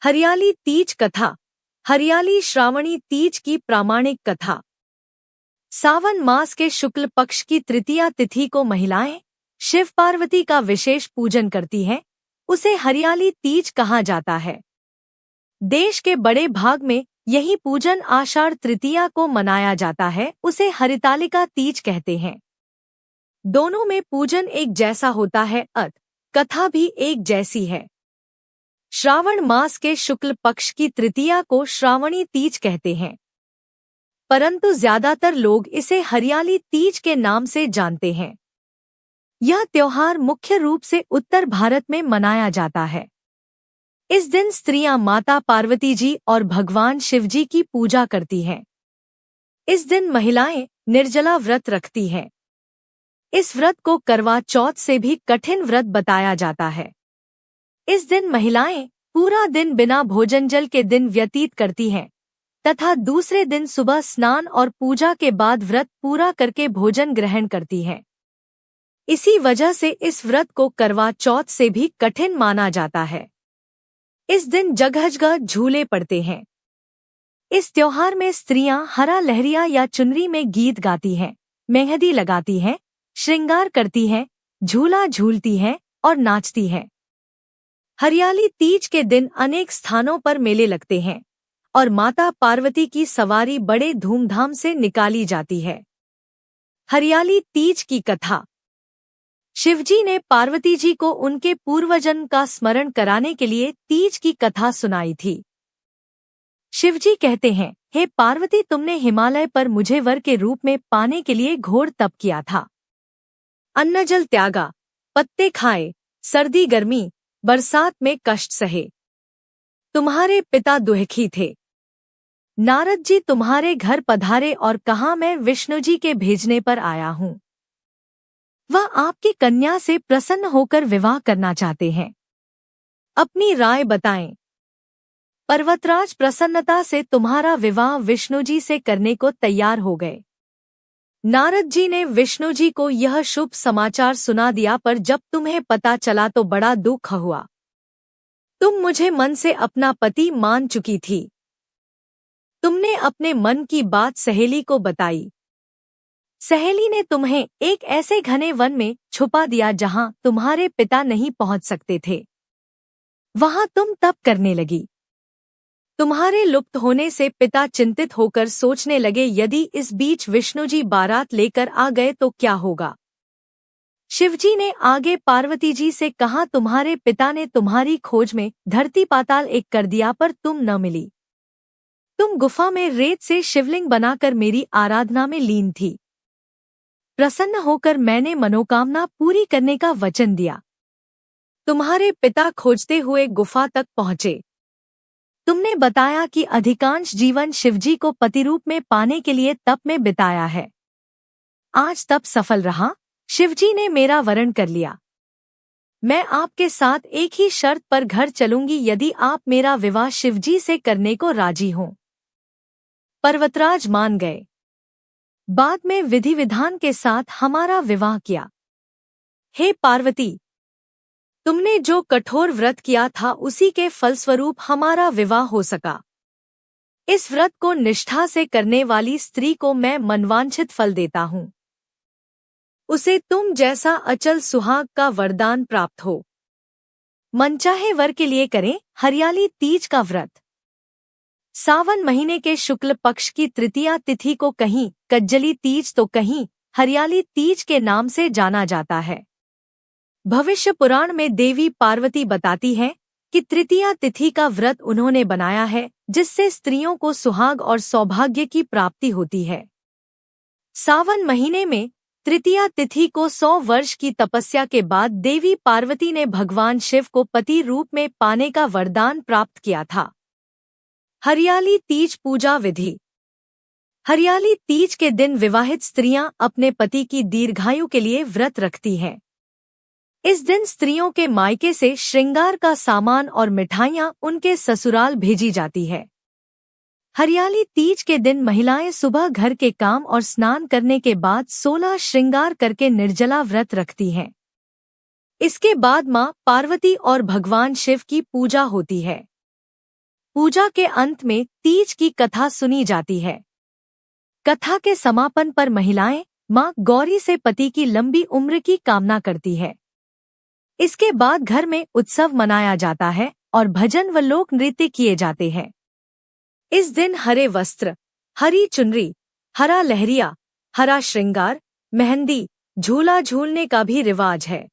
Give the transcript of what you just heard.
हरियाली तीज कथा। हरियाली श्रावणी तीज की प्रामाणिक कथा। सावन मास के शुक्ल पक्ष की तृतीया तिथि को महिलाएं शिव पार्वती का विशेष पूजन करती हैं। उसे हरियाली तीज कहा जाता है। देश के बड़े भाग में यही पूजन आषाढ़ तृतीया को मनाया जाता है। उसे हरितालिका तीज कहते हैं। दोनों में पूजन एक जैसा होता है, कथा भी एक जैसी है। श्रावण मास के शुक्ल पक्ष की तृतीया को श्रावणी तीज कहते हैं, परंतु ज्यादातर लोग इसे हरियाली तीज के नाम से जानते हैं। यह त्योहार मुख्य रूप से उत्तर भारत में मनाया जाता है। इस दिन स्त्रियां माता पार्वती जी और भगवान शिवजी की पूजा करती हैं। इस दिन महिलाएं निर्जला व्रत रखती हैं। इस व्रत को करवा चौथ से भी कठिन व्रत बताया जाता है। इस दिन महिलाएं पूरा दिन बिना भोजन जल के दिन व्यतीत करती हैं तथा दूसरे दिन सुबह स्नान और पूजा के बाद व्रत पूरा करके भोजन ग्रहण करती हैं। इसी वजह से इस व्रत को करवा चौथ से भी कठिन माना जाता है। इस दिन जगह झूले पड़ते हैं। इस त्योहार में स्त्रियां हरा लहरिया या चुनरी में गीत गाती हैं, मेहंदी लगाती हैं, श्रृंगार करती हैं, झूला झूलती हैं और नाचती हैं। हरियाली तीज के दिन अनेक स्थानों पर मेले लगते हैं और माता पार्वती की सवारी बड़े धूमधाम से निकाली जाती है। हरियाली तीज की कथा। शिवजी ने पार्वती जी को उनके पूर्वजन्म का स्मरण कराने के लिए तीज की कथा सुनाई थी। शिवजी कहते हैं, हे पार्वती, तुमने हिमालय पर मुझे वर के रूप में पाने के लिए घोर तप किया था। अन्न जल त्यागा, पत्ते खाए, सर्दी गर्मी बरसात में कष्ट सहे। तुम्हारे पिता दुखी थे। नारद जी तुम्हारे घर पधारे और कहा, मैं विष्णु जी के भेजने पर आया हूँ। वह आपकी कन्या से प्रसन्न होकर विवाह करना चाहते हैं। अपनी राय बताएं। पर्वतराज प्रसन्नता से तुम्हारा विवाह विष्णु जी से करने को तैयार हो गए। नारद जी ने विष्णु जी को यह शुभ समाचार सुना दिया, पर जब तुम्हें पता चला तो बड़ा दुख हुआ। तुम मुझे मन से अपना पति मान चुकी थी। तुमने अपने मन की बात सहेली को बताई। सहेली ने तुम्हें एक ऐसे घने वन में छुपा दिया जहां तुम्हारे पिता नहीं पहुंच सकते थे। वहां तुम तप करने लगी। तुम्हारे लुप्त होने से पिता चिंतित होकर सोचने लगे, यदि इस बीच विष्णु जी बारात लेकर आ गए तो क्या होगा। शिवजी ने आगे पार्वती जी से कहा, तुम्हारे पिता ने तुम्हारी खोज में धरती पाताल एक कर दिया, पर तुम न मिली। तुम गुफा में रेत से शिवलिंग बनाकर मेरी आराधना में लीन थी। प्रसन्न होकर मैंने मनोकामना पूरी करने का वचन दिया। तुम्हारे पिता खोजते हुए गुफा तक पहुँचे। तुमने बताया कि अधिकांश जीवन शिवजी को पति रूप में पाने के लिए तप में बिताया है। आज तप सफल रहा। शिवजी ने मेरा वरण कर लिया। मैं आपके साथ एक ही शर्त पर घर चलूंगी, यदि आप मेरा विवाह शिवजी से करने को राजी हों। पर्वतराज मान गए। बाद में विधि विधान के साथ हमारा विवाह किया। हे पार्वती, तुमने जो कठोर व्रत किया था उसी के फलस्वरूप हमारा विवाह हो सका। इस व्रत को निष्ठा से करने वाली स्त्री को मैं मनवांछित फल देता हूँ। उसे तुम जैसा अचल सुहाग का वरदान प्राप्त हो। मनचाहे वर के लिए करें हरियाली तीज का व्रत। सावन महीने के शुक्ल पक्ष की तृतीया तिथि को कहीं कज्जली तीज तो कहीं हरियाली तीज के नाम से जाना जाता है। भविष्य पुराण में देवी पार्वती बताती हैं कि तृतीया तिथि का व्रत उन्होंने बनाया है, जिससे स्त्रियों को सुहाग और सौभाग्य की प्राप्ति होती है। सावन महीने में तृतीया तिथि को 100 वर्ष की तपस्या के बाद देवी पार्वती ने भगवान शिव को पति रूप में पाने का वरदान प्राप्त किया था। हरियाली तीज पूजा विधि। हरियाली तीज के दिन विवाहित स्त्रियां अपने पति की दीर्घायु के लिए व्रत रखती हैं। इस दिन स्त्रियों के मायके से श्रृंगार का सामान और मिठाइयां उनके ससुराल भेजी जाती है। हरियाली तीज के दिन महिलाएं सुबह घर के काम और स्नान करने के बाद 16 श्रृंगार करके निर्जला व्रत रखती हैं। इसके बाद मां पार्वती और भगवान शिव की पूजा होती है। पूजा के अंत में तीज की कथा सुनी जाती है। कथा के समापन पर महिलाएं मां गौरी से पति की लंबी उम्र की कामना करती है। इसके बाद घर में उत्सव मनाया जाता है और भजन व लोक नृत्य किए जाते हैं। इस दिन हरे वस्त्र, हरी चुनरी, हरा लहरिया, हरा श्रृंगार, मेहंदी, झूला झूलने का भी रिवाज है।